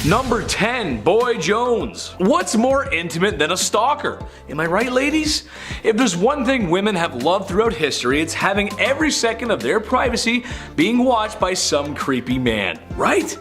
Number 10. Boy Jones. What's more intimate than a stalker? Am I right, ladies? If there's one thing women have loved throughout history, it's having every second of their privacy being watched by some creepy man, right?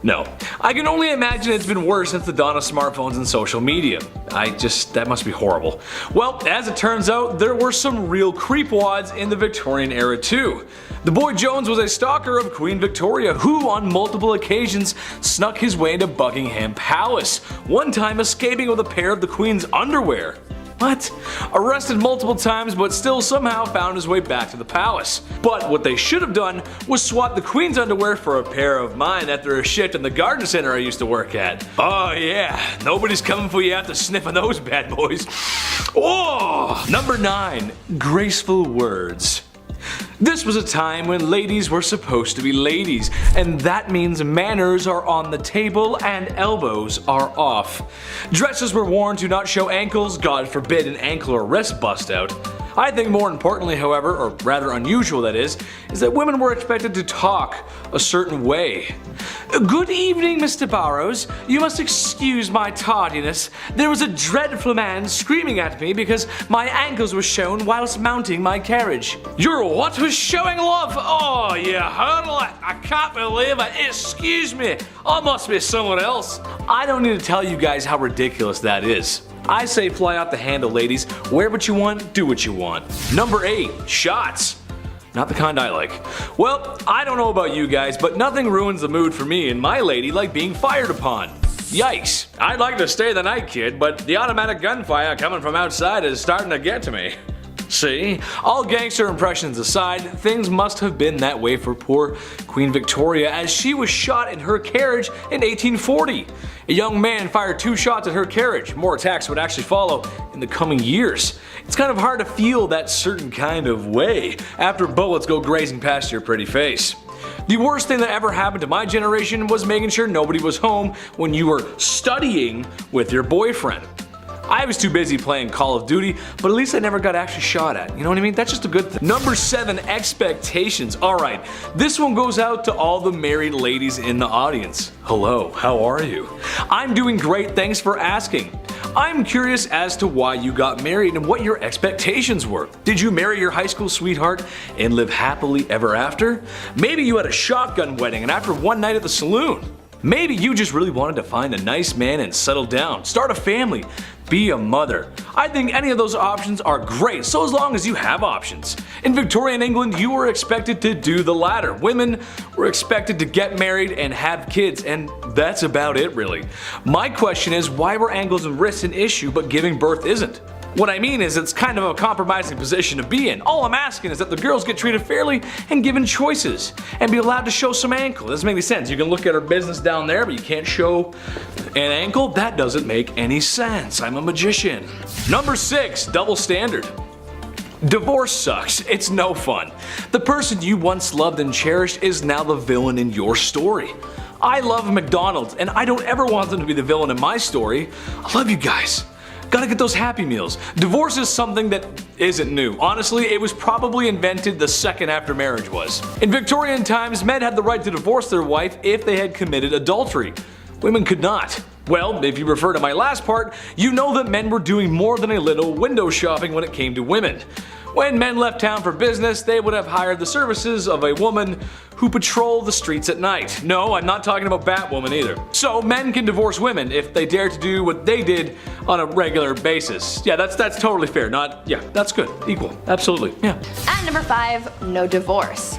No. I can only imagine it's been worse since the dawn of smartphones and social media. That must be horrible. Well, as it turns out, there were some real creepwads in the Victorian era too. The Boy Jones was a stalker of Queen Victoria who on multiple occasions snuck his way into Buckingham Palace, one time escaping with a pair of the Queen's underwear. What? Arrested multiple times but still somehow found his way back to the palace. But what they should have done was swap the Queen's underwear for a pair of mine after a shift in the garden center I used to work at. Oh yeah, nobody's coming for you after sniffing those bad boys. Oh! Number 9. Graceful Words. This was a time when ladies were supposed to be ladies, and that means manners are on the table and elbows are off. Dresses were worn to not show ankles, God forbid an ankle or wrist bust out. I think more importantly, however, or rather unusual that is that women were expected to talk a certain way. Good evening, Mr. Burrows. You must excuse my tardiness. There was a dreadful man screaming at me because my ankles were shown whilst mounting my carriage. Your what was showing, love? Oh, you heard it. I can't believe it. Excuse me. I must be someone else. I don't need to tell you guys how ridiculous that is. I say fly off the handle, ladies. Wear what you want, do what you want. Number 8. Shots. Not the kind I like. Well, I don't know about you guys, but nothing ruins the mood for me and my lady like being fired upon. Yikes. I'd like to stay the night, kid, but the automatic gunfire coming from outside is starting to get to me. See? All gangster impressions aside, things must have been that way for poor Queen Victoria as she was shot in her carriage in 1840. A young man fired 2 shots at her carriage. More attacks would actually follow in the coming years. It's kind of hard to feel that certain kind of way after bullets go grazing past your pretty face. The worst thing that ever happened to my generation was making sure nobody was home when you were studying with your boyfriend. I was too busy playing Call of Duty, but at least I never got actually shot at. You know what I mean? That's just a good thing. Number 7. Expectations. Alright, this one goes out to all the married ladies in the audience. Hello, how are you? I'm doing great, thanks for asking. I'm curious as to why you got married and what your expectations were. Did you marry your high school sweetheart and live happily ever after? Maybe you had a shotgun wedding and after one night at the saloon. Maybe you just really wanted to find a nice man and settle down, start a family, be a mother. I think any of those options are great, so as long as you have options. In Victorian England, you were expected to do the latter. Women were expected to get married and have kids, and that's about it really. My question is, why were ankles and wrists an issue but giving birth isn't? What I mean is it's kind of a compromising position to be in. All I'm asking is that the girls get treated fairly and given choices and be allowed to show some ankle. Doesn't make any sense. You can look at her business down there but you can't show an ankle? That doesn't make any sense. I'm a magician. Number 6. Double standard. Divorce sucks. It's no fun. The person you once loved and cherished is now the villain in your story. I love McDonald's and I don't ever want them to be the villain in my story. I love you guys. Gotta get those Happy Meals. Divorce is something that isn't new. Honestly, it was probably invented the second after marriage was. In Victorian times, men had the right to divorce their wife if they had committed adultery. Women could not. Well, if you refer to my last part, you know that men were doing more than a little window shopping when it came to women. When men left town for business, they would have hired the services of a woman who patrolled the streets at night. No, I'm not talking about Batwoman either. So men can divorce women if they dare to do what they did on a regular basis. Yeah, that's totally fair. That's good. Equal. Absolutely. Yeah. At number 5, no divorce.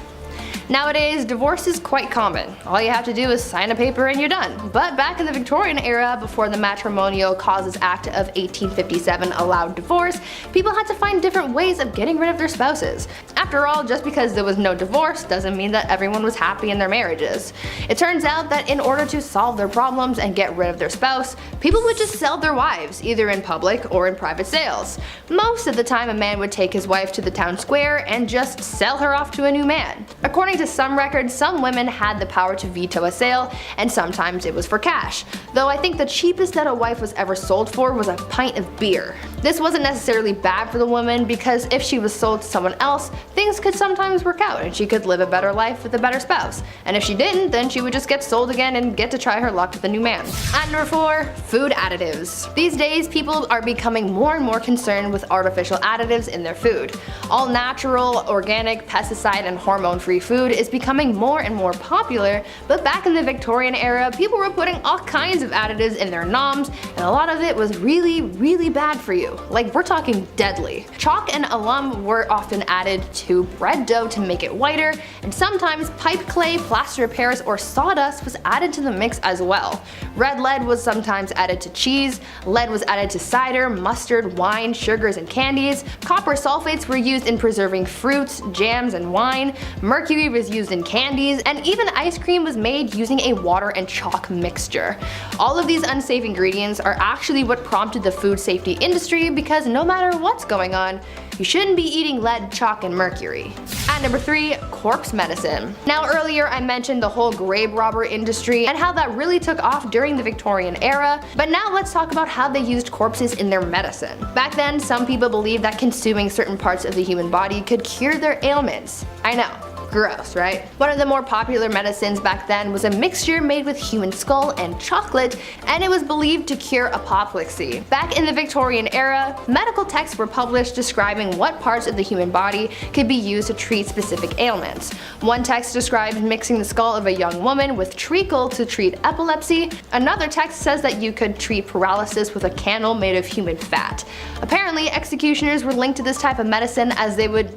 Nowadays, divorce is quite common. All you have to do is sign a paper and you're done. But back in the Victorian era, before the Matrimonial Causes Act of 1857 allowed divorce, people had to find different ways of getting rid of their spouses. After all, just because there was no divorce doesn't mean that everyone was happy in their marriages. It turns out that in order to solve their problems and get rid of their spouse, people would just sell their wives, either in public or in private sales. Most of the time, a man would take his wife to the town square and just sell her off to a new man. According According to some records, some women had the power to veto a sale, and sometimes it was for cash. Though I think the cheapest that a wife was ever sold for was a pint of beer. This wasn't necessarily bad for the woman, because if she was sold to someone else, things could sometimes work out and she could live a better life with a better spouse. And if she didn't, then she would just get sold again and get to try her luck with a new man. At number 4, food additives. These days, people are becoming more and more concerned with artificial additives in their food. All natural, organic, pesticide, and hormone-free food is becoming more and more popular, but back in the Victorian era, people were putting all kinds of additives in their noms, and a lot of it was really bad for you. Like, we're talking deadly. Chalk and alum were often added to bread dough to make it whiter, and sometimes pipe clay, plaster of Paris, or sawdust was added to the mix as well. Red lead was sometimes added to cheese, lead was added to cider, mustard, wine, sugars, and candies. Copper sulfates were used in preserving fruits, jams, and wine. Mercury was used in candies, and even ice cream was made using a water and chalk mixture. All of these unsafe ingredients are actually what prompted the food safety industry, because no matter what's going on, you shouldn't be eating lead, chalk, and mercury. At number 3, corpse medicine. Now earlier I mentioned the whole grave robber industry and how that really took off during the Victorian era, but now let's talk about how they used corpses in their medicine. Back then, some people believed that consuming certain parts of the human body could cure their ailments. I know. Gross, right? One of the more popular medicines back then was a mixture made with human skull and chocolate, and it was believed to cure apoplexy. Back in the Victorian era, medical texts were published describing what parts of the human body could be used to treat specific ailments. One text described mixing the skull of a young woman with treacle to treat epilepsy. Another text says that you could treat paralysis with a candle made of human fat. Apparently, executioners were linked to this type of medicine, as they would,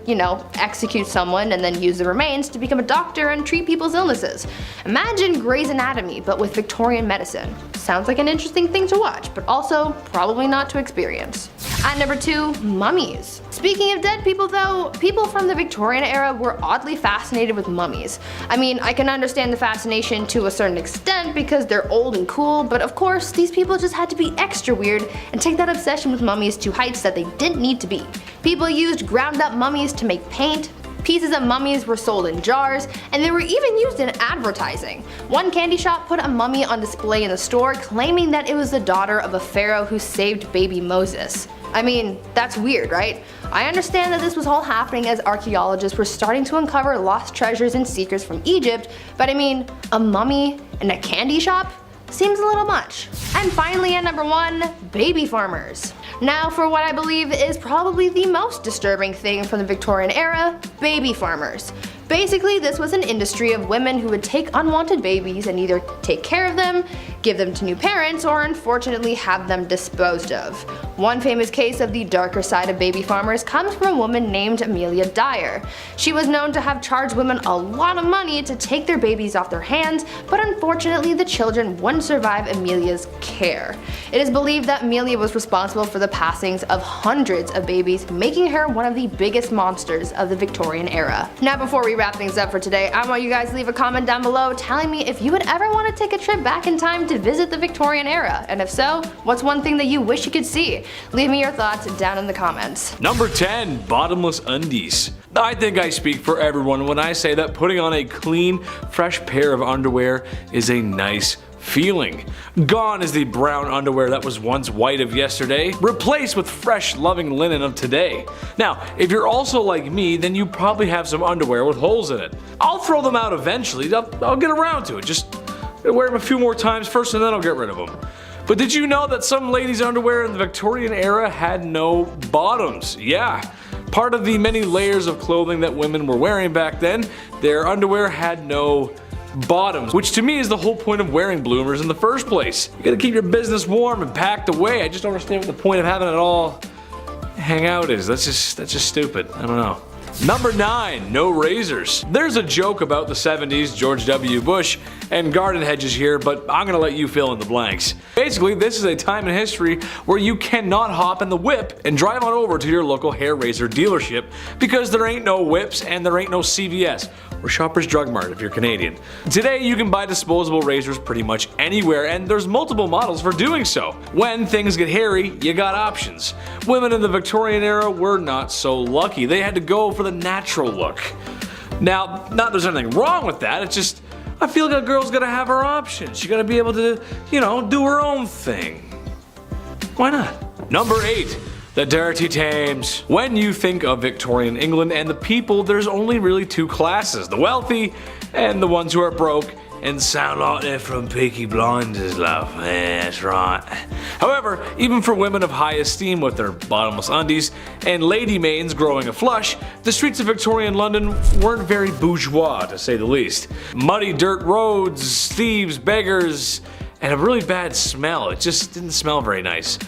execute someone and then use the remains to become a doctor and treat people's illnesses. Imagine Grey's Anatomy, but with Victorian medicine. Sounds like an interesting thing to watch, but also probably not to experience. At number 2, mummies. Speaking of dead people though, people from the Victorian era were oddly fascinated with mummies. I mean, I can understand the fascination to a certain extent because they're old and cool, but of course, these people just had to be extra weird and take that obsession with mummies to heights that they didn't need to be. People used ground up mummies to make paint. Pieces of mummies were sold in jars, and they were even used in advertising. One candy shop put a mummy on display in the store, claiming that it was the daughter of a pharaoh who saved baby Moses. I mean, that's weird, right? I understand that this was all happening as archaeologists were starting to uncover lost treasures and secrets from Egypt, but I mean, a mummy in a candy shop? Seems a little much. And finally, at number 1, baby farmers. Now for what I believe is probably the most disturbing thing from the Victorian era, baby farmers. Basically, this was an industry of women who would take unwanted babies and either take care of them, give them to new parents, or unfortunately have them disposed of. One famous case of the darker side of baby farmers comes from a woman named Amelia Dyer. She was known to have charged women a lot of money to take their babies off their hands, but unfortunately the children wouldn't survive Amelia's care. It is believed that Amelia was responsible for the passings of hundreds of babies, making her one of the biggest monsters of the Victorian era. Now before we wrap things up for today, I want you guys to leave a comment down below telling me if you would ever want to take a trip back in time to visit the Victorian era, and if so, what's one thing that you wish you could see? Leave me your thoughts down in the comments. Number 10, bottomless undies. I think I speak for everyone when I say that putting on a clean, fresh pair of underwear is a nice feeling. Gone is the brown underwear that was once white of yesterday, replaced with fresh, loving linen of today. Now, if you're also like me, then you probably have some underwear with holes in it. I'll throw them out eventually. I'll get around to it. Just wear them a few more times first and then I'll get rid of them. But did you know that some ladies' underwear in the Victorian era had no bottoms? Yeah. Part of the many layers of clothing that women were wearing back then, their underwear had no bottoms, which to me is the whole point of wearing bloomers in the first place. You gotta keep your business warm and packed away. I just don't understand what the point of having it all hang out is. That's just stupid. I don't know. Number 9, no razors. There's a joke about the 70s, George W. Bush, and garden hedges here, but I'm gonna let you fill in the blanks. Basically, this is a time in history where you cannot hop in the whip and drive on over to your local hair razor dealership because there ain't no whips and there ain't no CVS, or Shoppers Drug Mart if you're Canadian. Today, you can buy disposable razors pretty much anywhere, and there's multiple models for doing so. When things get hairy, you got options. Women in the Victorian era were not so lucky. They had to go for the natural look. Now, not that there's anything wrong with that, it's just, I feel like a girl's gotta have her options. She gotta be able to, do her own thing. Why not? Number 8. The dirty tames. When you think of Victorian England and the people, there's only really 2 classes, the wealthy and the ones who are broke and sound like they're from Peaky Blinders, love. Yeah, that's right. However, even for women of high esteem with their bottomless undies and lady maidens growing a flush, the streets of Victorian London weren't very bourgeois, to say the least. Muddy dirt roads, thieves, beggars, and a really bad smell. It just didn't smell very nice.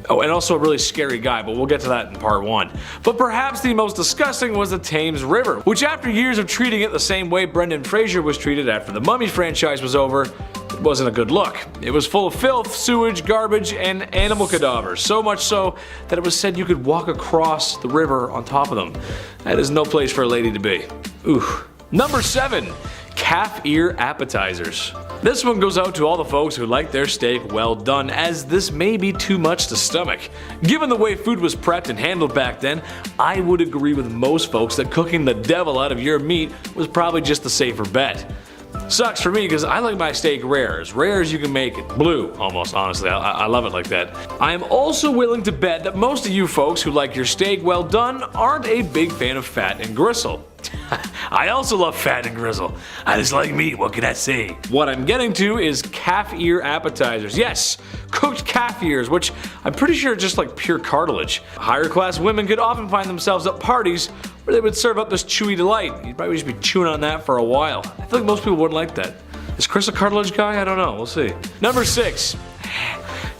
Oh, and also a really scary guy, but we'll get to that in part 1. But perhaps the most disgusting was the Thames River, which after years of treating it the same way Brendan Fraser was treated after the Mummy franchise was over, it wasn't a good look. It was full of filth, sewage, garbage, and animal cadavers, so much so that it was said you could walk across the river on top of them. That is no place for a lady to be. Ooh. Number 7. Calf ear appetizers. This one goes out to all the folks who like their steak well done, as this may be too much to stomach. Given the way food was prepped and handled back then, I would agree with most folks that cooking the devil out of your meat was probably just the safer bet. Sucks for me because I like my steak rare as you can make it. Blue, almost, honestly. I love it like that. I am also willing to bet that most of you folks who like your steak well done aren't a big fan of fat and gristle. I also love fat and grizzle. I just like meat, what can I say? What I'm getting to is calf ear appetizers. Yes, cooked calf ears, which I'm pretty sure are just like pure cartilage. Higher class women could often find themselves at parties where they would serve up this chewy delight. You'd probably just be chewing on that for a while. I feel like most people wouldn't like that. Is Chris a cartilage guy? I don't know, we'll see. Number 6.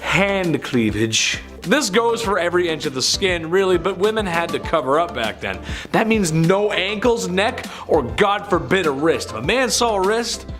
Hand cleavage. This goes for every inch of the skin, really, but women had to cover up back then. That means no ankles, neck, or God forbid a wrist. If a man saw a wrist,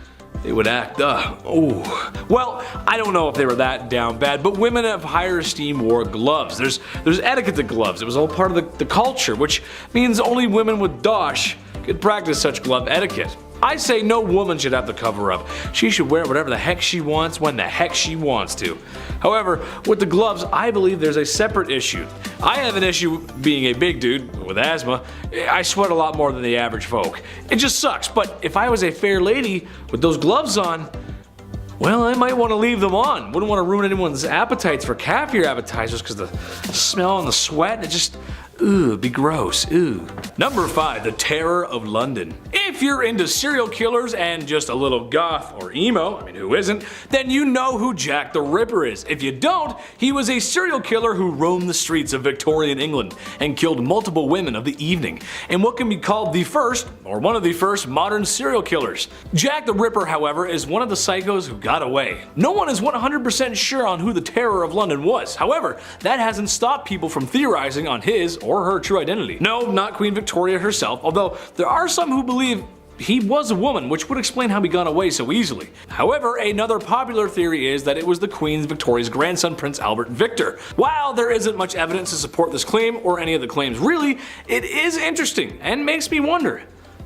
they would act ooh. Well, I don't know if they were that down bad, but women of higher esteem wore gloves. There's etiquette to gloves. It was all part of the culture, which means only women with dosh could practice such glove etiquette. I say no woman should have to cover up. She should wear whatever the heck she wants when the heck she wants to. However, with the gloves, I believe there's a separate issue. I have an issue being a big dude with asthma. I sweat a lot more than the average folk. It just sucks, but if I was a fair lady with those gloves on, well, I might want to leave them on. Wouldn't want to ruin anyone's appetites for calf ear appetizers because the smell and the sweat, it just, be gross, Number 5, the terror of London. If you're into serial killers and just a little goth or emo, I mean who isn't, then you know who Jack the Ripper is. If you don't, he was a serial killer who roamed the streets of Victorian England and killed multiple women of the evening, and what can be called the first, or one of the first, modern serial killers. Jack the Ripper, however, is one of the psychos who got away. No one is 100% sure on who the terror of London was. However, that hasn't stopped people from theorizing on his or her true identity. No, not Queen Victoria herself, although there are some who believe he was a woman, which would explain how he got away so easily. However, another popular theory is that it was the Queen Victoria's grandson, Prince Albert Victor. While there isn't much evidence to support this claim, or any of the claims really, it is interesting and makes me wonder,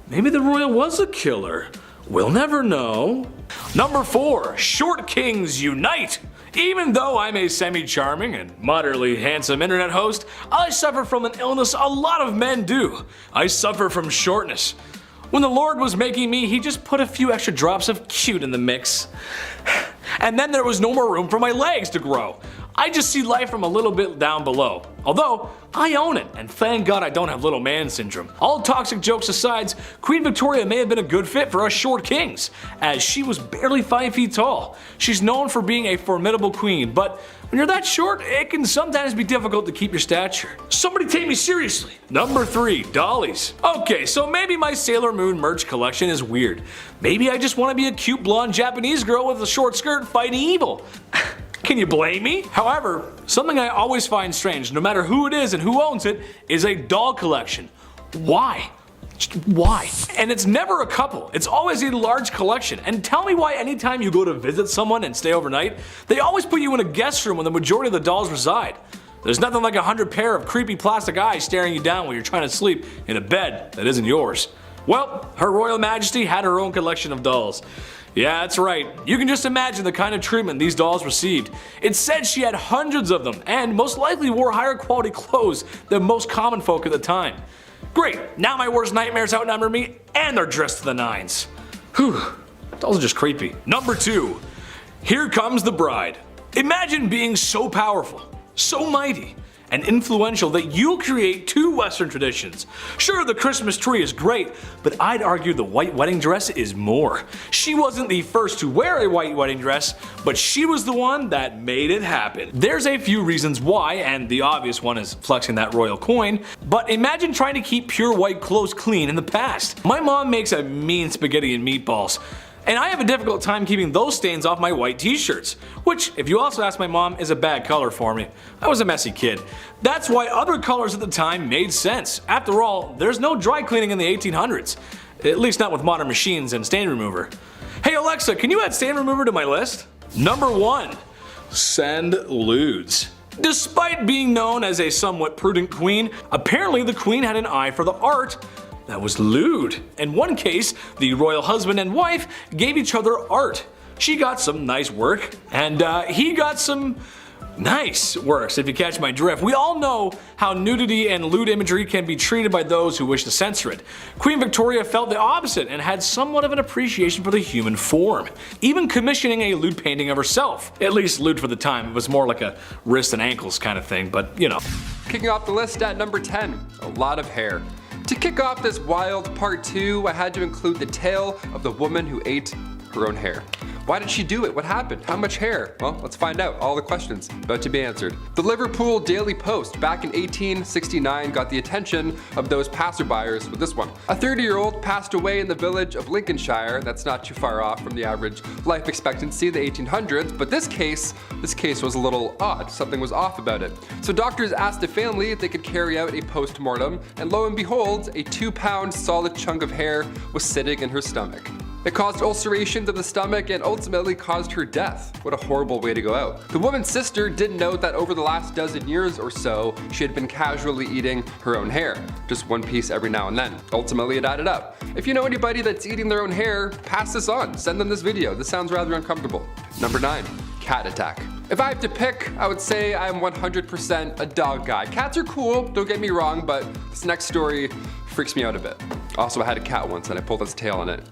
maybe the royal was a killer? We'll never know. Number 4, short kings unite! Even though I'm a semi-charming and moderately handsome internet host, I suffer from an illness a lot of men do. I suffer from shortness. When the Lord was making me, he just put a few extra drops of cute in the mix. And then there was no more room for my legs to grow. I just see life from a little bit down below. Although, I own it, and thank God I don't have little man syndrome. All toxic jokes aside, Queen Victoria may have been a good fit for us short kings, as she was barely 5 feet tall. She's known for being a formidable queen, but when you're that short, it can sometimes be difficult to keep your stature. Somebody take me seriously. Number 3, Dollies. Okay, so maybe my Sailor Moon merch collection is weird. Maybe I just want to be a cute blonde Japanese girl with a short skirt fighting evil. Can you blame me? However, something I always find strange, no matter who it is and who owns it, is a doll collection. Why? Just why? And it's never a couple, it's always a large collection. And tell me why anytime you go to visit someone and stay overnight, they always put you in a guest room where the majority of the dolls reside. There's nothing like 100 pair of creepy plastic eyes staring you down while you're trying to sleep in a bed that isn't yours. Well, Her Royal Majesty had her own collection of dolls. Yeah, that's right. You can just imagine the kind of treatment these dolls received. It said she had hundreds of them and most likely wore higher quality clothes than most common folk at the time. Great, now my worst nightmares outnumber me and they're dressed to the nines. Whew, those are just creepy. Number 2, here comes the bride. Imagine being so powerful, so mighty, and influential that you'll create 2 Western traditions. Sure, the Christmas tree is great, but I'd argue the white wedding dress is more. She wasn't the first to wear a white wedding dress, but she was the one that made it happen. There's a few reasons why, and the obvious one is flexing that royal coin, but imagine trying to keep pure white clothes clean in the past. My mom makes a mean spaghetti and meatballs, and I have a difficult time keeping those stains off my white t-shirts, which, if you also ask my mom, is a bad color for me. I was a messy kid. That's why other colors at the time made sense. After all, there's no dry cleaning in the 1800s. At least not with modern machines and stain remover. Hey Alexa, can you add stain remover to my list? Number 1. Send Luds. Despite being known as a somewhat prudent queen, apparently the queen had an eye for the art that was lewd. In one case, the royal husband and wife gave each other art. She got some nice work, and he got some nice works, if you catch my drift. We all know how nudity and lewd imagery can be treated by those who wish to censor it. Queen Victoria felt the opposite and had somewhat of an appreciation for the human form, even commissioning a lewd painting of herself. At least lewd for the time, it was more like a wrist and ankles kind of thing, but you know. Kicking off the list at number 10, a lot of hair. To kick off this wild part 2, I had to include the tale of the woman who ate her own hair. Why did she do it? What happened? How much hair? Well, let's find out. All the questions about to be answered. The Liverpool Daily Post back in 1869 got the attention of those passerbyers with this one. A 30-year-old passed away in the village of Lincolnshire. That's not too far off from the average life expectancy of the 1800s, but this case was a little odd. Something was off about it. So doctors asked the family if they could carry out a post-mortem, and lo and behold, a 2-pound solid chunk of hair was sitting in her stomach. It caused ulcerations of the stomach and ultimately caused her death. What a horrible way to go out. The woman's sister didn't note that over the last dozen years or so, she had been casually eating her own hair. Just one piece every now and then. Ultimately, it added up. If you know anybody that's eating their own hair, pass this on. Send them this video. This sounds rather uncomfortable. Number 9, cat attack. If I have to pick, I would say I'm 100% a dog guy. Cats are cool, don't get me wrong, but this next story freaks me out a bit. Also, I had a cat once and I pulled its tail on it.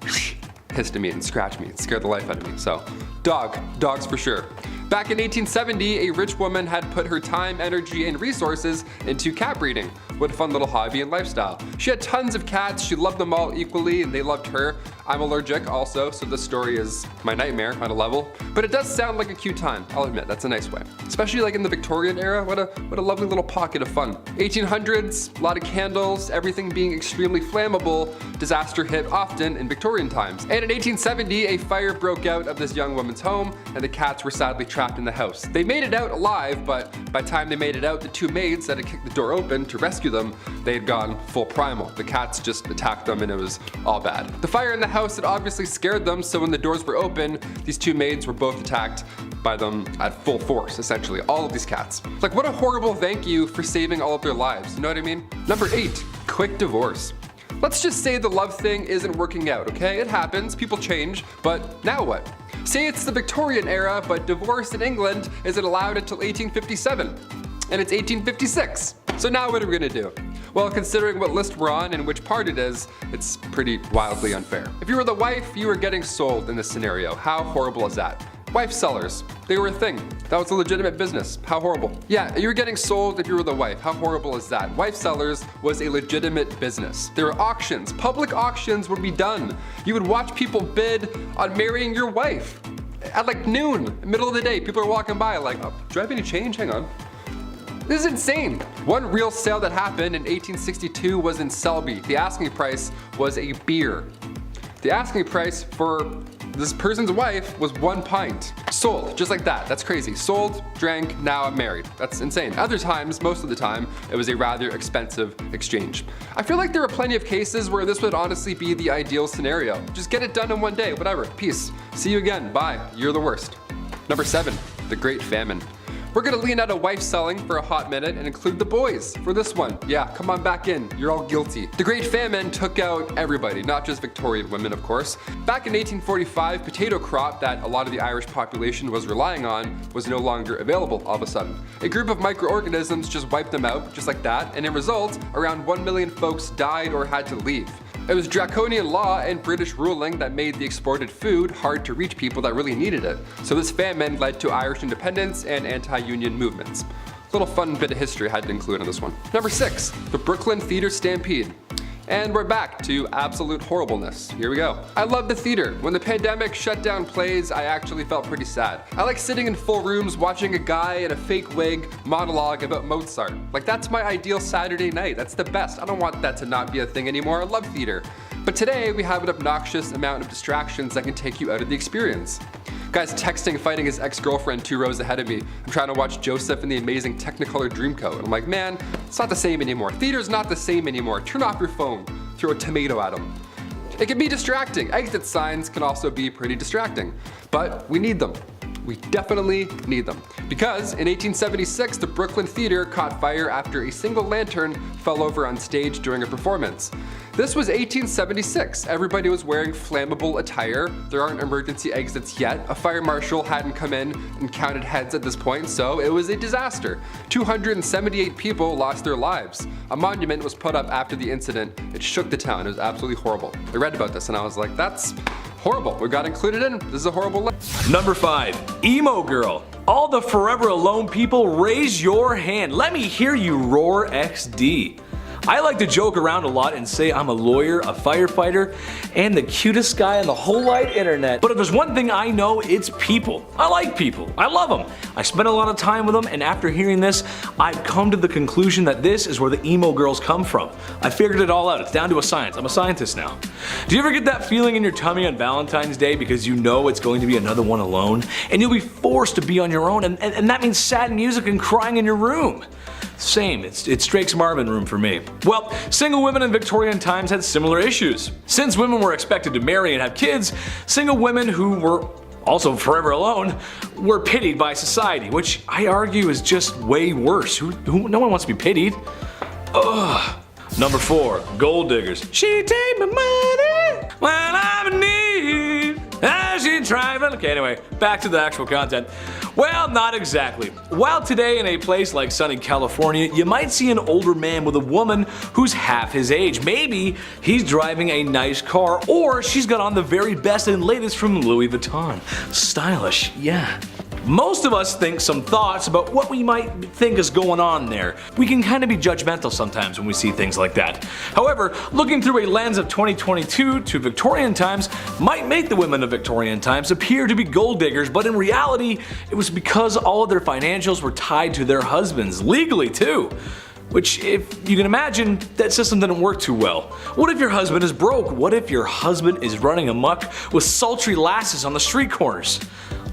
Hissed at me and scratched me and scared the life out of me. So, dogs for sure. Back in 1870, a rich woman had put her time, energy, and resources into cat breeding. What a fun little hobby and lifestyle. She had tons of cats, she loved them all equally, and they loved her. I'm allergic also, so this story is my nightmare on a level. But it does sound like a cute time, I'll admit, that's a nice way. Especially like in the Victorian era, what a lovely little pocket of fun. 1800s, a lot of candles, everything being extremely flammable, disaster hit often in Victorian times. And in 1870, a fire broke out of this young woman's home, and the cats were sadly trapped in the house. They made it out alive, but by the time they made it out, the 2 maids that had kicked the door open to rescue them, they had gone full primal. The cats just attacked them and it was all bad. The fire in the house had obviously scared them, so when the doors were open, these 2 maids were both attacked by them at full force, essentially, all of these cats. Like, what a horrible thank you for saving all of their lives, you know what I mean? Number 8, quick divorce. Let's just say the love thing isn't working out, okay? It happens, people change, but now what? Say it's the Victorian era, but divorce in England isn't allowed until 1857, and it's 1856. So now what are we gonna do? Well, considering what list we're on and which part it is, it's pretty wildly unfair. If you were the wife, you were getting sold in this scenario. How horrible is that? Wife sellers, they were a thing. That was a legitimate business. How horrible. Yeah, you were getting sold if you were the wife. How horrible is that? Wife sellers was a legitimate business. There were auctions. Public auctions would be done. You would watch people bid on marrying your wife. At like noon, middle of the day, people are walking by like, oh, do I have any change? Hang on. This is insane. One real sale that happened in 1862 was in Selby. The asking price was a beer. The asking price for this person's wife was 1 pint. Sold, just like that. That's crazy. Sold, drank, now I'm married. That's insane. Other times, most of the time, it was a rather expensive exchange. I feel like there are plenty of cases where this would honestly be the ideal scenario. Just get it done in one day, whatever. Peace. See you again. Bye. You're the worst. Number 7, the Great Famine. We're gonna lean out of wife selling for a hot minute and include the boys for this one. Yeah, come on back in, you're all guilty. The Great Famine took out everybody, not just Victorian women of course. Back in 1845, potato crop that a lot of the Irish population was relying on was no longer available all of a sudden. A group of microorganisms just wiped them out, just like that, and in result, around 1 million folks died or had to leave. It was draconian law and British ruling that made the exported food hard to reach people that really needed it. So this famine led to Irish independence and anti-union movements. Little fun bit of history I had to include on this one. Number 6, the Brooklyn Theater Stampede. And we're back to absolute horribleness. Here we go. I love the theater. When the pandemic shut down plays, I actually felt pretty sad. I like sitting in full rooms watching a guy in a fake wig monologue about Mozart. Like, that's my ideal Saturday night. That's the best. I don't want that to not be a thing anymore. I love theater. But today we have an obnoxious amount of distractions that can take you out of the experience. Guy's texting fighting his ex-girlfriend 2 rows ahead of me. I'm trying to watch Joseph in the amazing Technicolor Dreamcoat. And I'm like, man, it's not the same anymore. Theater's not the same anymore. Turn off your phone. Throw a tomato at him. It can be distracting. Exit signs can also be pretty distracting. But we need them. We definitely need them. Because in 1876, the Brooklyn Theater caught fire after a single lantern fell over on stage during a performance. This was 1876. Everybody was wearing flammable attire. There aren't emergency exits yet. A fire marshal hadn't come in and counted heads at this point, so it was a disaster. 278 people lost their lives. A monument was put up after the incident. It shook the town. It was absolutely horrible. I read about this and I was like, that's horrible. We got included in. This is a horrible list. Number 5, emo girl. All the forever alone people, raise your hand. Let me hear you roar XD. I like to joke around a lot and say I'm a lawyer, a firefighter, and the cutest guy on the whole wide internet. But if there's one thing I know, it's people. I like people. I love them. I spend a lot of time with them, and after hearing this, I've come to the conclusion that this is where the emo girls come from. I figured it all out. It's down to a science. I'm a scientist now. Do you ever get that feeling in your tummy on Valentine's Day because you know it's going to be another one alone? And you'll be forced to be on your own, and that means sad music and crying in your room. Same, it's Drake's Marvin room for me. Well, single women in Victorian times had similar issues. Since women were expected to marry and have kids, single women who were also forever alone were pitied by society, which I argue is just way worse. No one wants to be pitied. Ugh. Number 4, gold diggers. She take my money when I'm in need. As she travel. Okay, anyway, back to the actual content. Well, not exactly. While today in a place like sunny California, you might see an older man with a woman who's half his age. Maybe he's driving a nice car, or she's got on the very best and latest from Louis Vuitton. Stylish, yeah. Most of us think some thoughts about what we might think is going on there. We can kind of be judgmental sometimes when we see things like that. However, looking through a lens of 2022 to Victorian times might make the women of Victorian times appear to be gold diggers, but in reality, it was because all of their financials were tied to their husbands, legally too. Which, if you can imagine, that system didn't work too well. What if your husband is broke? What if your husband is running amok with sultry lasses on the street corners?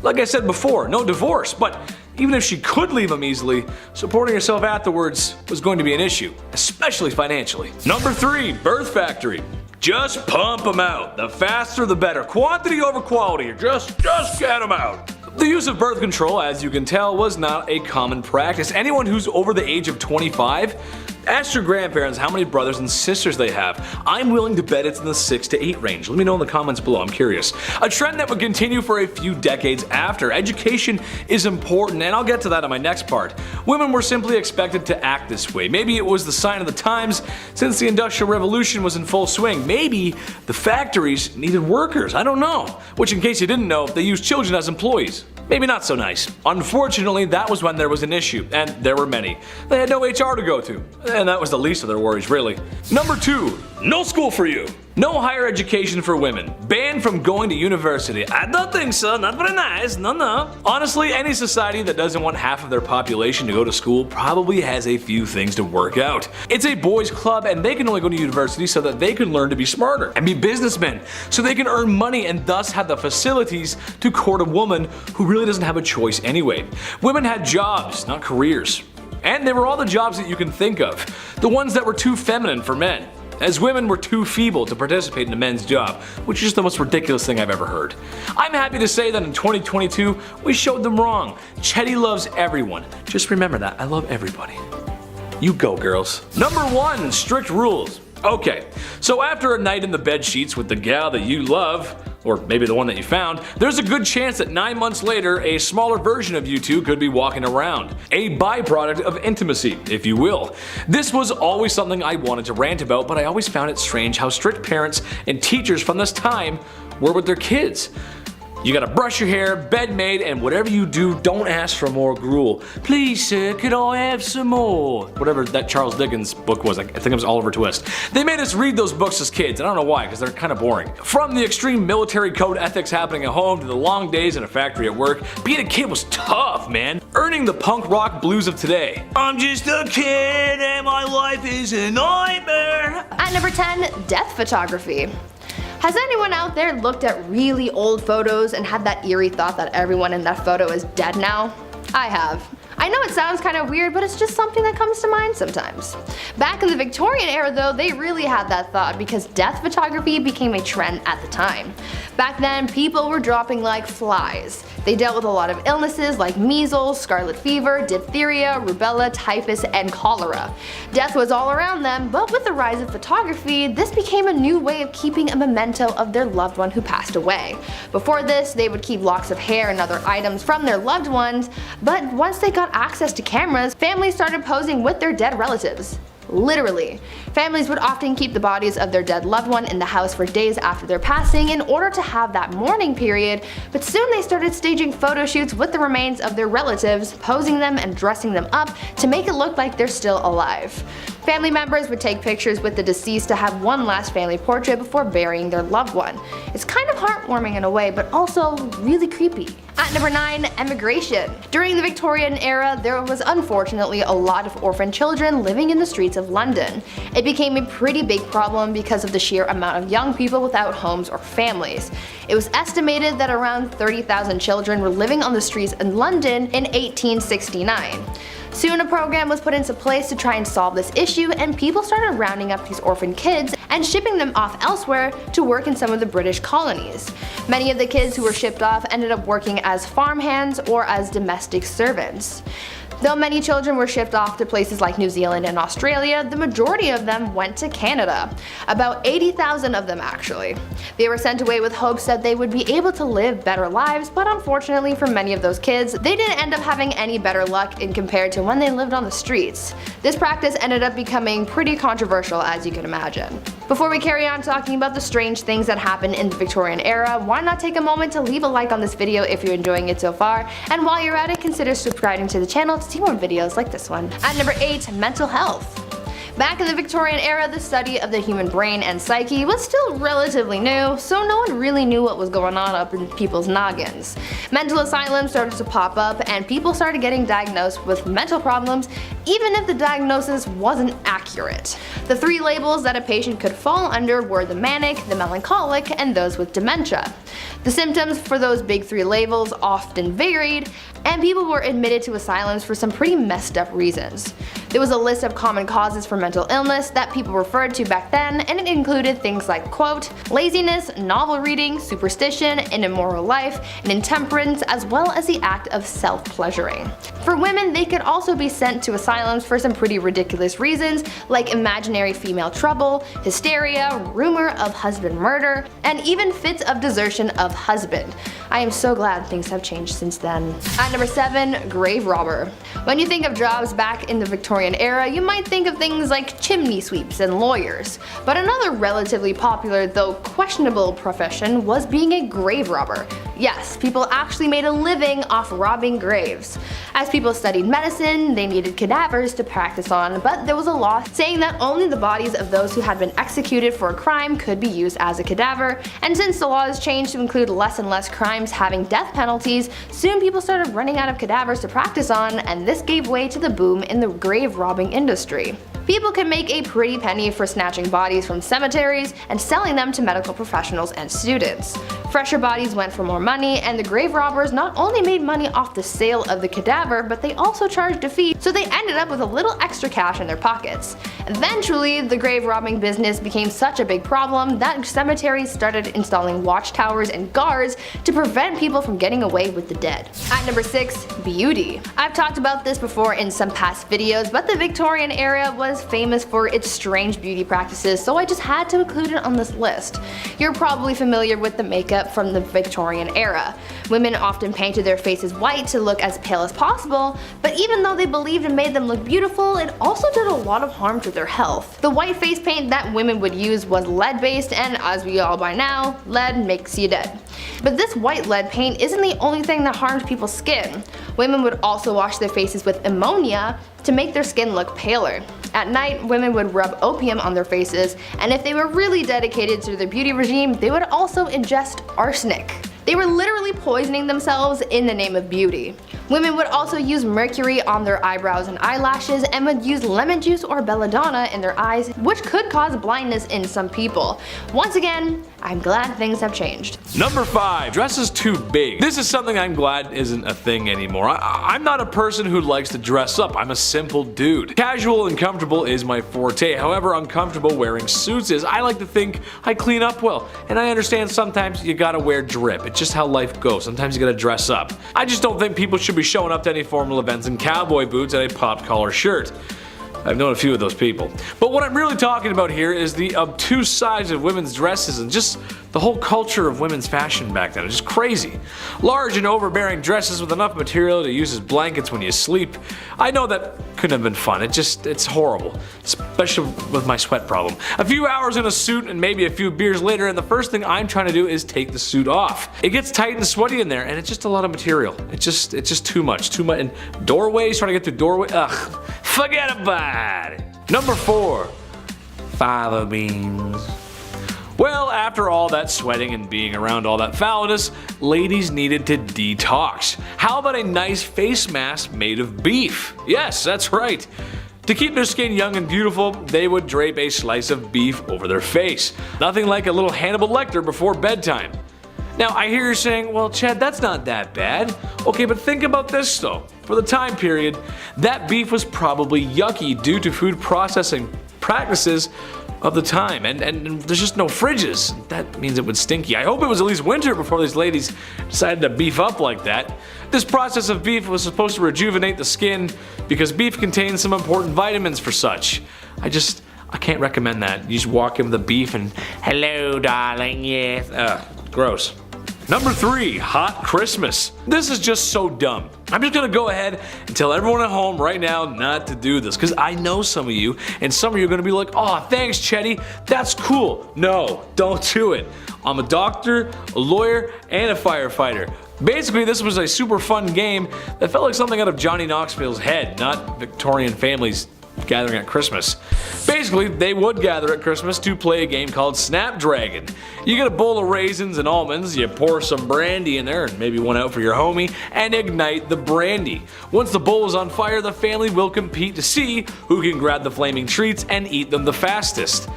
Like I said before, no divorce, but even if she could leave him easily, supporting herself afterwards was going to be an issue, especially financially. Number 3, birth factory. Just pump them out. The faster the better. Quantity over quality. Just get them out. The use of birth control, as you can tell, was not a common practice. Anyone who's over the age of 25, ask your grandparents how many brothers and sisters they have. I'm willing to bet it's in the 6 to 8 range. Let me know in the comments below, I'm curious. A trend that would continue for a few decades after. Education is important, and I'll get to that in my next part. Women were simply expected to act this way. Maybe it was the sign of the times since the Industrial Revolution was in full swing. Maybe the factories needed workers, I don't know. Which, in case you didn't know, they used children as employees. Maybe not so nice. Unfortunately, that was when there was an issue, and there were many. They had no HR to go to, and that was the least of their worries, really. Number 2, no school for you. No higher education for women. Banned from going to university. I don't think so, not very nice, no. Honestly, any society that doesn't want half of their population to go to school probably has a few things to work out. It's a boys' club, and they can only go to university so that they can learn to be smarter and be businessmen, so they can earn money and thus have the facilities to court a woman who really doesn't have a choice anyway. Women had jobs, not careers. And they were all the jobs that you can think of. The ones that were too feminine for men. as women were too feeble to participate in a men's job, which is just the most ridiculous thing I've ever heard. I'm happy to say that in 2022, we showed them wrong. Chetty loves everyone. Just remember that, I love everybody. You go, girls. Number 1, strict rules. Okay, so after a night in the bed sheets with the gal that you love, or maybe the one that you found, there's a good chance that 9 months later, a smaller version of you two could be walking around. A byproduct of intimacy, if you will. This was always something I wanted to rant about, but I always found it strange how strict parents and teachers from this time were with their kids. You gotta brush your hair, bed made, and whatever you do, don't ask for more gruel. Please sir, could I have some more? Whatever that Charles Dickens book was, I think it was Oliver Twist. They made us read those books as kids, and I don't know why, because they're kind of boring. From the extreme military code ethics happening at home to the long days in a factory at work, being a kid was tough, man. Earning the punk rock blues of today. I'm just a kid and my life is a nightmare. At number 10, death photography. Has anyone out there looked at really old photos and had that eerie thought that everyone in that photo is dead now? I have. I know it sounds kind of weird, but it's just something that comes to mind sometimes. Back in the Victorian era though, they really had that thought because death photography became a trend at the time. Back then, people were dropping like flies. They dealt with a lot of illnesses like measles, scarlet fever, diphtheria, rubella, typhus, and cholera. Death was all around them, but with the rise of photography, this became a new way of keeping a memento of their loved one who passed away. Before this, they would keep locks of hair and other items from their loved ones, but once they got access to cameras, families started posing with their dead relatives. Literally. Families would often keep the bodies of their dead loved one in the house for days after their passing in order to have that mourning period, but soon they started staging photo shoots with the remains of their relatives, posing them and dressing them up to make it look like they're still alive. Family members would take pictures with the deceased to have one last family portrait before burying their loved one. It's kind of heartwarming in a way, but also really creepy. At number 9, emigration. During the Victorian era, there was unfortunately a lot of orphan children living in the streets of London. It became a pretty big problem because of the sheer amount of young people without homes or families. It was estimated that around 30,000 children were living on the streets in London in 1869. Soon a program was put into place to try and solve this issue, and people started rounding up these orphan kids and shipping them off elsewhere to work in some of the British colonies. Many of the kids who were shipped off ended up working as farmhands or as domestic servants. Though many children were shipped off to places like New Zealand and Australia, the majority of them went to Canada. About 80,000 of them actually. They were sent away with hopes that they would be able to live better lives, but unfortunately for many of those kids, they didn't end up having any better luck in compared to when they lived on the streets. This practice ended up becoming pretty controversial, as you can imagine. Before we carry on talking about the strange things that happened in the Victorian era, why not take a moment to leave a like on this video if you're enjoying it so far, and while you're at it, consider subscribing to the channel to see more videos like this one. At number 8, mental health. Back in the Victorian era, the study of the human brain and psyche was still relatively new, so no one really knew what was going on up in people's noggins. Mental asylums started to pop up, and people started getting diagnosed with mental problems even if the diagnosis wasn't accurate. The 3 labels that a patient could fall under were the manic, the melancholic, and those with dementia. The symptoms for those big 3 labels often varied, and people were admitted to asylums for some pretty messed up reasons. There was a list of common causes for mental illness that people referred to back then, and it included things like, quote, laziness, novel reading, superstition, an immoral life, and intemperance, as well as the act of self-pleasuring. For women, they could also be sent to asylums for some pretty ridiculous reasons, like imaginary female trouble, hysteria, rumor of husband murder, and even fits of desertion of husband. I am so glad things have changed since then. At number 7, grave robber. When you think of jobs back in the Victorian era, you might think of things like chimney sweeps and lawyers. But another relatively popular, though questionable profession was being a grave robber. Yes, people actually made a living off robbing graves. As people studied medicine, they needed cadavers to practice on, but there was a law saying that only the bodies of those who had been executed for a crime could be used as a cadaver, and since the laws changed to include less and less crime times having death penalties, soon people started running out of cadavers to practice on, and this gave way to the boom in the grave robbing industry. People could make a pretty penny for snatching bodies from cemeteries and selling them to medical professionals and students. Fresher bodies went for more money, and the grave robbers not only made money off the sale of the cadaver, but they also charged a fee, so they ended up with a little extra cash in their pockets. Eventually, the grave robbing business became such a big problem that cemeteries started installing watchtowers and guards to prevent people from getting away with the dead. At number 6, beauty. I've talked about this before in some past videos, but the Victorian era was famous for its strange beauty practices, so I just had to include it on this list. You're probably familiar with the makeup from the Victorian era. Women often painted their faces white to look as pale as possible, but even though they believed it made them look beautiful, it also did a lot of harm to their health. The white face paint that women would use was lead based, and as we all by now, lead makes you dead. But this white lead paint isn't the only thing that harmed people's skin. Women would also wash their faces with ammonia to make their skin look paler. At night, women would rub opium on their faces, and if they were really dedicated to their beauty regime, they would also ingest arsenic. They were literally poisoning themselves in the name of beauty. Women would also use mercury on their eyebrows and eyelashes, and would use lemon juice or belladonna in their eyes, which could cause blindness in some people. Once again, I'm glad things have changed. Number 5, dresses too big. This is something I'm glad isn't a thing anymore. I'm not a person who likes to dress up. I'm a simple dude. Casual and comfortable is my forte. However uncomfortable wearing suits is, I like to think I clean up well. And I understand sometimes you gotta wear drip. It's just how life goes. Sometimes you gotta dress up. I just don't think people should be showing up to any formal events in cowboy boots and a popped collar shirt. I've known a few of those people. But what I'm really talking about here is the obtuse size of women's dresses and just the whole culture of women's fashion back then. It's just crazy. Large and overbearing dresses with enough material to use as blankets when you sleep. I know that couldn't have been fun. It's horrible. Especially with my sweat problem. A few hours in a suit and maybe a few beers later, and the first thing I'm trying to do is take the suit off. It gets tight and sweaty in there, and it's just a lot of material. It's just too much. And doorways, trying to get through doorway. Ugh. Forget about it. Number 4, fava beans. Well, after all that sweating and being around all that foulness, ladies needed to detox. How about a nice face mask made of beef? Yes, that's right. To keep their skin young and beautiful, they would drape a slice of beef over their face. Nothing like a little Hannibal Lecter before bedtime. Now, I hear you saying, well, Chad, that's not that bad. Okay, but think about this though. For the time period, that beef was probably yucky due to food processing practices of the time, and there's just no fridges. That means it would stinky. I hope it was at least winter before these ladies decided to beef up like that. This process of beef was supposed to rejuvenate the skin because beef contains some important vitamins for such. I can't recommend that. You just walk in with the beef and, hello darling, yes. Gross. Number 3, hot Christmas. This is just so dumb. I'm just gonna go ahead and tell everyone at home right now not to do this, because I know some of you, and some of you are gonna be like, oh, thanks Chetty, that's cool. No, don't do it. I'm a doctor, a lawyer, and a firefighter. Basically, this was a super fun game that felt like something out of Johnny Knoxville's head, not Victorian families gathering at Christmas. Basically, they would gather at Christmas to play a game called Snapdragon. You get a bowl of raisins and almonds, you pour some brandy in there and maybe one out for your homie, and ignite the brandy. Once the bowl is on fire, the family will compete to see who can grab the flaming treats and eat them the fastest.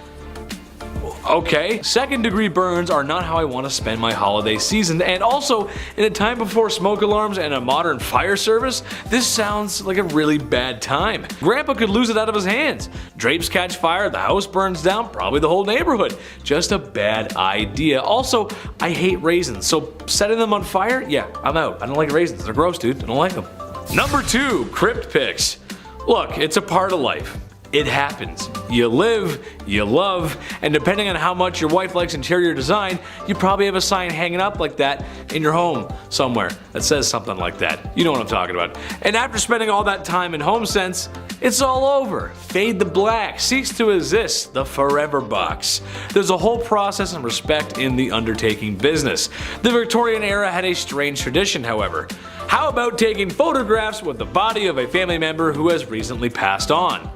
Okay, second-degree burns are not how I want to spend my holiday season, and also, in a time before smoke alarms and a modern fire service, this sounds like a really bad time. Grandpa could lose it out of his hands. Drapes catch fire, the house burns down, probably the whole neighborhood. Just a bad idea. Also, I hate raisins, so setting them on fire? Yeah, I'm out. I don't like raisins. They're gross, dude. I don't like them. Number 2, crypt pics. Look, it's a part of life. It happens. You live, you love, and depending on how much your wife likes interior design, you probably have a sign hanging up like that in your home somewhere that says something like that. You know what I'm talking about. And after spending all that time in HomeSense, it's all over. Fade to black, cease to exist, the forever box. There's a whole process and respect in the undertaking business. The Victorian era had a strange tradition, however. How about taking photographs with the body of a family member who has recently passed on?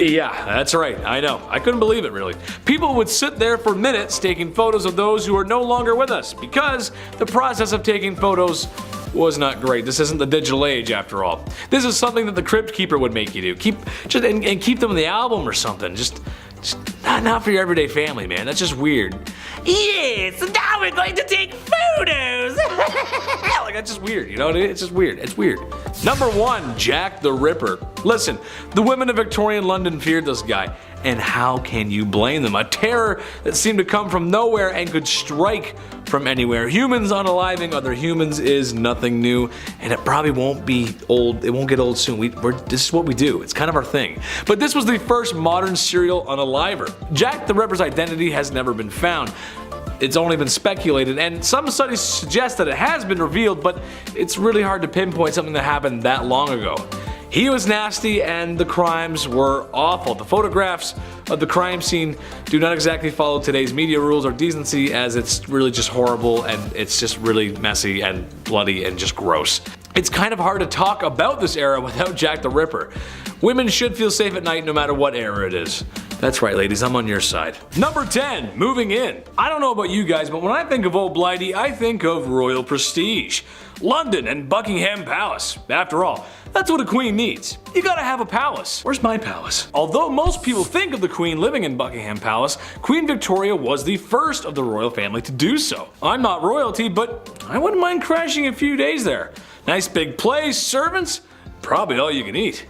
Yeah, that's right, I know. I couldn't believe it, really. People would sit there for minutes taking photos of those who are no longer with us because the process of taking photos was not great. This isn't the digital age, after all. This is something that the Crypt keeper would make you do. Keep them in the album or something. Just not for your everyday family, man. That's just weird. Yes, now we're going to take photos. Like, that's just weird, you know? It's just weird. It's weird. Number 1, Jack the Ripper. Listen, the women of Victorian London feared this guy, and how can you blame them? A terror that seemed to come from nowhere and could strike from anywhere. Humans unaliving other humans is nothing new, and it probably won't be old. It won't get old soon. This is what we do. It's kind of our thing. But this was the first modern serial unaliver. Jack the Ripper's identity has never been found. It's only been speculated, and some studies suggest that it has been revealed, but it's really hard to pinpoint something that happened that long ago. He was nasty and the crimes were awful. The photographs of the crime scene do not exactly follow today's media rules or decency, as it's really just horrible and it's just really messy and bloody and just gross. It's kind of hard to talk about this era without Jack the Ripper. Women should feel safe at night no matter what era it is. That's right, ladies, I'm on your side. Number 10, moving in. I don't know about you guys, but when I think of Old Blighty, I think of royal prestige. London and Buckingham Palace. After all, that's what a queen needs. You gotta have a palace. Where's my palace? Although most people think of the queen living in Buckingham Palace, Queen Victoria was the first of the royal family to do so. I'm not royalty, but I wouldn't mind crashing a few days there. Nice big place, servants, probably all you can eat.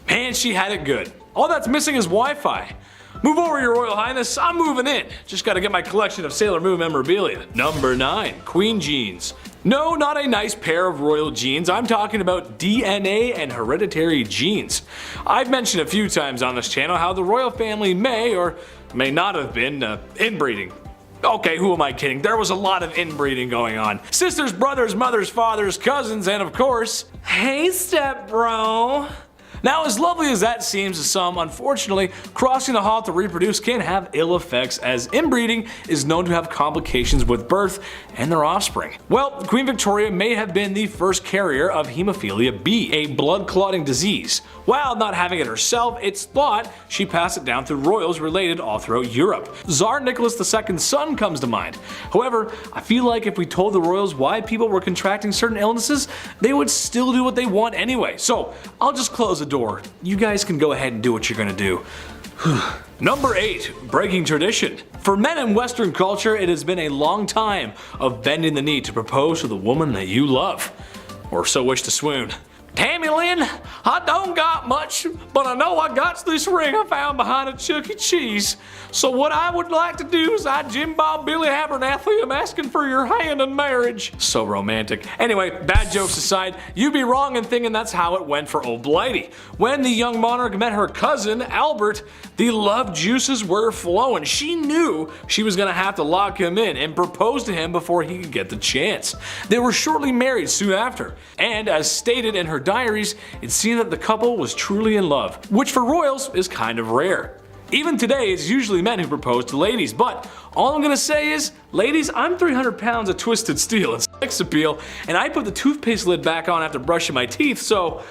Man, she had it good. All that's missing is Wi-Fi. Move over, Your Royal Highness, I'm moving in. Just gotta get my collection of Sailor Moon memorabilia. Number 9, Queen Jeans. No, not a nice pair of royal jeans. I'm talking about DNA and hereditary genes. I've mentioned a few times on this channel how the royal family may or may not have been inbreeding. Okay, who am I kidding? There was a lot of inbreeding going on. Sisters, brothers, mothers, fathers, cousins, and of course, hey stepbro. Now, as lovely as that seems to some, unfortunately, crossing the hall to reproduce can have ill effects, as inbreeding is known to have complications with birth and their offspring. Well, Queen Victoria may have been the first carrier of hemophilia B, a blood-clotting disease. While not having it herself, it's thought she passed it down through royals related all throughout Europe. Tsar Nicholas II's son comes to mind. However, I feel like if we told the royals why people were contracting certain illnesses, they would still do what they want anyway. So, I'll just close the door. You guys can go ahead and do what you're gonna do. Number 8, breaking tradition. For men in Western culture, it has been a long time of bending the knee to propose to the woman that you love, or so wish to swoon. Tammy Lynn, I don't got much, but I know I got this ring I found behind a Chuck E. Cheese. So what I would like to do is Jim Bob Billy Abernathy, I'm asking for your hand in marriage. So romantic. Anyway, bad jokes aside, you'd be wrong in thinking that's how it went for Old Blighty. When the young monarch met her cousin, Albert, the love juices were flowing. She knew she was gonna have to lock him in and propose to him before he could get the chance. They were shortly married soon after, and as stated in her diaries, it seemed that the couple was truly in love, which for royals is kind of rare. Even today, it's usually men who propose to ladies, but all I'm gonna say is, ladies, I'm 300 pounds of twisted steel and sex appeal, and I put the toothpaste lid back on after brushing my teeth, so...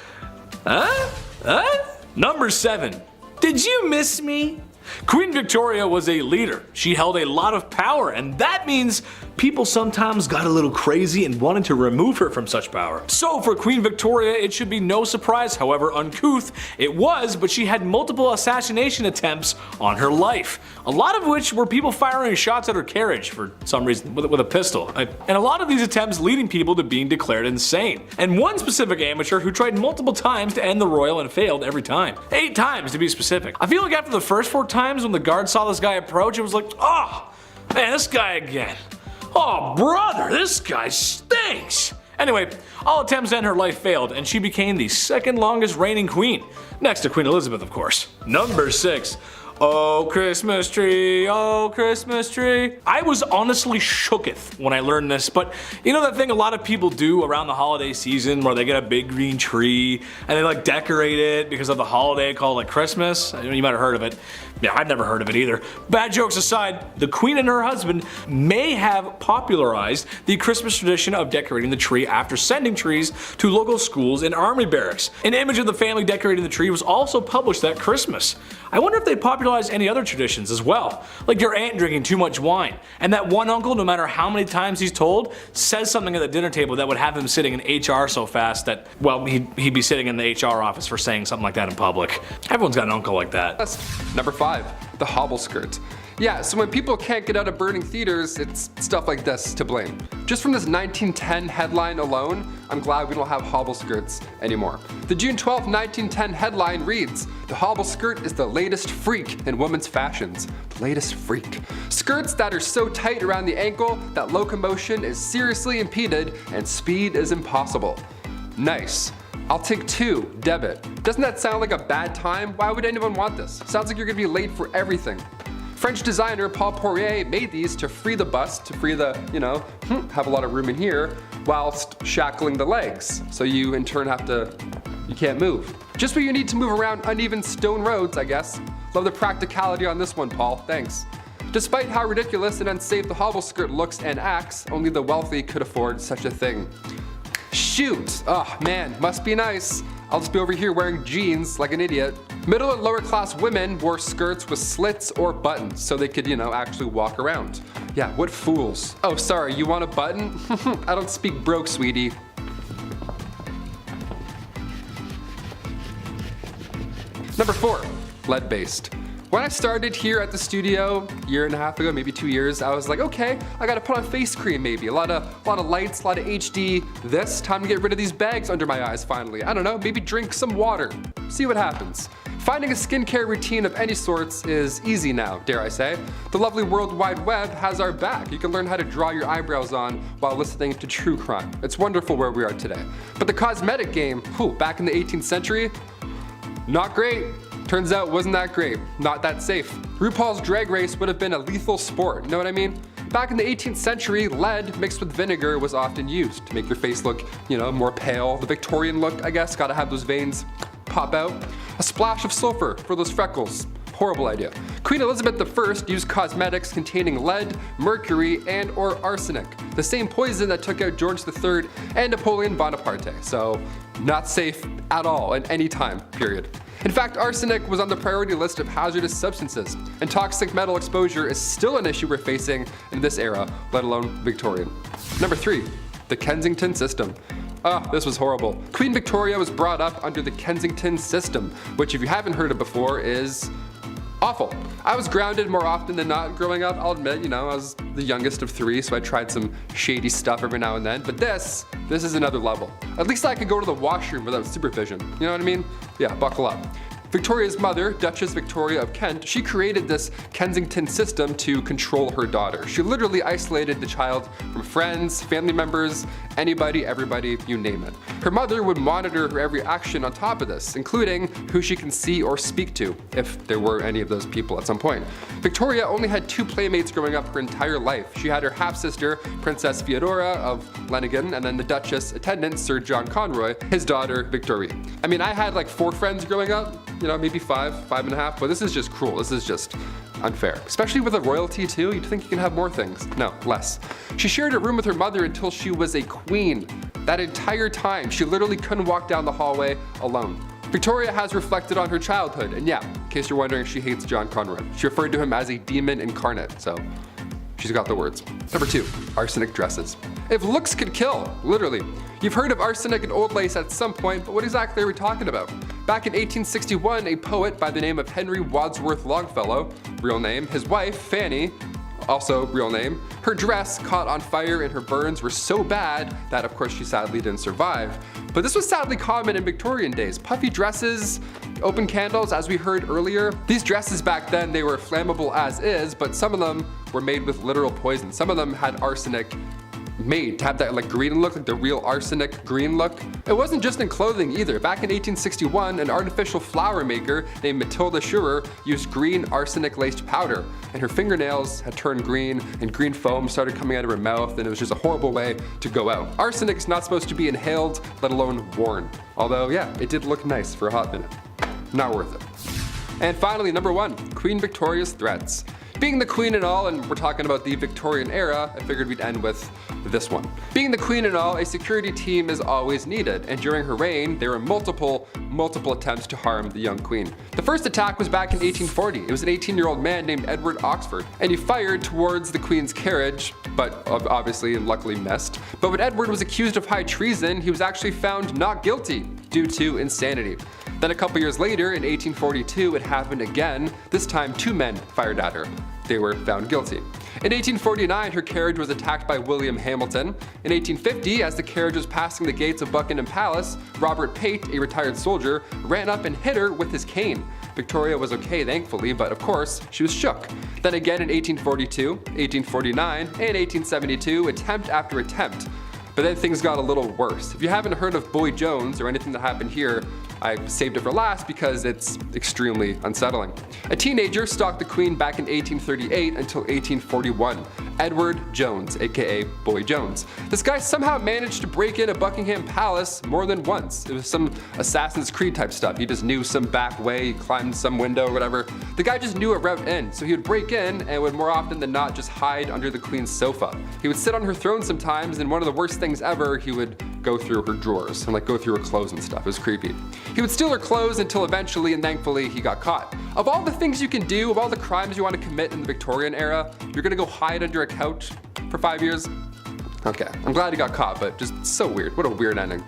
Number 7. Did you miss me? Queen Victoria was a leader. She held a lot of power, and that means people sometimes got a little crazy and wanted to remove her from such power. So for Queen Victoria, it should be no surprise however uncouth it was, but she had multiple assassination attempts on her life. A lot of which were people firing shots at her carriage for some reason with a pistol. And a lot of these attempts leading people to being declared insane. And one specific amateur who tried multiple times to end the royal and failed every time. 8 times to be specific. I feel like after the first 4 times when the guard saw this guy approach, it was like, oh, man, this guy again. Oh, brother, this guy stinks. Anyway, all attempts to end her life failed, and she became the 2nd longest reigning queen, next to Queen Elizabeth, of course. Number 6. Oh Christmas tree, oh Christmas tree. I was honestly shooketh when I learned this, but you know that thing a lot of people do around the holiday season where they get a big green tree and they like decorate it because of the holiday called like Christmas? You might have heard of it. Yeah, I've never heard of it either. Bad jokes aside, the Queen and her husband may have popularized the Christmas tradition of decorating the tree after sending trees to local schools and army barracks. An image of the family decorating the tree was also published that Christmas. I wonder if they popularized any other traditions as well, like your aunt drinking too much wine, and that one uncle, no matter how many times he's told, says something at the dinner table that would have him sitting in HR so fast that, well, he'd be sitting in the HR office for saying something like that in public. Everyone's got an uncle like that. That's number 5, the hobble skirt. Yeah, so when people can't get out of burning theaters, it's stuff like this to blame. Just from this 1910 headline alone, I'm glad we don't have hobble skirts anymore. The June 12, 1910 headline reads, "The hobble skirt is the latest freak in women's fashions." The latest freak. Skirts that are so tight around the ankle that locomotion is seriously impeded and speed is impossible. Nice. I'll take 2, debit. Doesn't that sound like a bad time? Why would anyone want this? Sounds like you're gonna be late for everything. French designer Paul Poirier made these to free the bust, to free the, have a lot of room in here, whilst shackling the legs. So you in turn you can't move. Just what you need to move around uneven stone roads, I guess. Love the practicality on this one, Paul, thanks. Despite how ridiculous and unsafe the hobble skirt looks and acts, only the wealthy could afford such a thing. Shoot, oh man, must be nice. I'll just be over here wearing jeans like an idiot. Middle and lower class women wore skirts with slits or buttons so they could, actually walk around. Yeah, what fools. Oh, sorry, you want a button? I don't speak broke, sweetie. Number 4, lead-based. When I started here at the studio a year and a half ago, maybe 2 years, I was like, okay, I gotta put on face cream maybe. A lot of lights, a lot of HD. Time to get rid of these bags under my eyes finally. I don't know, maybe drink some water. See what happens. Finding a skincare routine of any sorts is easy now, dare I say. The lovely World Wide Web has our back. You can learn how to draw your eyebrows on while listening to true crime. It's wonderful where we are today. But the cosmetic game, back in the 18th century, not great. Turns out wasn't that great, not that safe. RuPaul's Drag Race would have been a lethal sport, know what I mean? Back in the 18th century, lead mixed with vinegar was often used to make your face look, more pale. The Victorian look, I guess, gotta have those veins pop out. A splash of sulfur for those freckles. Horrible idea. Queen Elizabeth I used cosmetics containing lead, mercury, and or arsenic, the same poison that took out George III and Napoleon Bonaparte, so not safe at all at any time, period. In fact, arsenic was on the priority list of hazardous substances, and toxic metal exposure is still an issue we're facing in this era, let alone Victorian. Number 3, the Kensington System. This was horrible. Queen Victoria was brought up under the Kensington System, which if you haven't heard of before is awful. I was grounded more often than not growing up, I'll admit, I was the youngest of 3, so I tried some shady stuff every now and then, but this is another level. At least I could go to the washroom without supervision, you know what I mean? Yeah, buckle up. Victoria's mother, Duchess Victoria of Kent, she created this Kensington system to control her daughter. She literally isolated the child from friends, family members, anybody, everybody, you name it. Her mother would monitor her every action on top of this, including who she can see or speak to, if there were any of those people at some point. Victoria only had 2 playmates growing up her entire life. She had her half-sister, Princess Feodora of Leningen, and then the Duchess attendant, Sir John Conroy, his daughter, Victoria. I mean, I had like 4 friends growing up, maybe 5 and a half, but this is just cruel. This is just unfair. Especially with a royalty too, you'd think you can have more things. No, less. She shared a room with her mother until she was a queen. That entire time, she literally couldn't walk down the hallway alone. Victoria has reflected on her childhood, and yeah, in case you're wondering, she hates John Conroy. She referred to him as a demon incarnate, so she's got the words. Number 2, arsenic dresses. If looks could kill, literally. You've heard of arsenic and old lace at some point, but what exactly are we talking about? Back in 1861, a poet by the name of Henry Wadsworth Longfellow, real name, his wife, Fanny, also real name, her dress caught on fire and her burns were so bad that of course she sadly didn't survive. But this was sadly common in Victorian days. Puffy dresses, open candles, as we heard earlier. These dresses back then, they were flammable as is, but some of them were made with literal poison. Some of them had arsenic made to have that like green look, like the real arsenic green look. It wasn't just in clothing either. Back in 1861, an artificial flower maker named Matilda Schurer used green arsenic-laced powder, and her fingernails had turned green, and green foam started coming out of her mouth, and it was just a horrible way to go out. Arsenic is not supposed to be inhaled, let alone worn. Although, yeah, it did look nice for a hot minute. Not worth it. And finally, number 1, Queen Victoria's threats. Being the queen and all, and we're talking about the Victorian era, I figured we'd end with this one. Being the queen and all, a security team is always needed, and during her reign, there were multiple attempts to harm the young queen. The first attack was back in 1840. It was an 18-year-old man named Edward Oxford, and he fired towards the queen's carriage, but obviously and luckily missed. But when Edward was accused of high treason, he was actually found not guilty due to insanity. Then a couple years later, in 1842, it happened again. This time, 2 men fired at her. They were found guilty. In 1849, her carriage was attacked by William Hamilton. In 1850, as the carriage was passing the gates of Buckingham Palace, Robert Pate, a retired soldier, ran up and hit her with his cane. Victoria was okay, thankfully, but of course, she was shook. Then again in 1842, 1849, and 1872, attempt after attempt. But then things got a little worse. If you haven't heard of Boy Jones or anything that happened here, I saved it for last because it's extremely unsettling. A teenager stalked the queen back in 1838 until 1841. Edward Jones, aka Boy Jones. This guy somehow managed to break into Buckingham Palace more than once. It was some Assassin's Creed type stuff. He just knew some back way, he climbed some window or whatever. The guy just knew a route in, so he would break in and would more often than not just hide under the queen's sofa. He would sit on her throne sometimes, and one of the worst things ever, he would go through her drawers and like go through her clothes and stuff. It was creepy. He would steal her clothes until eventually and thankfully he got caught. Of all the things you can do, of all the crimes you want to commit in the Victorian era, you're gonna go hide under a couch for 5 years? Okay, I'm glad he got caught, but just so weird. What a weird ending.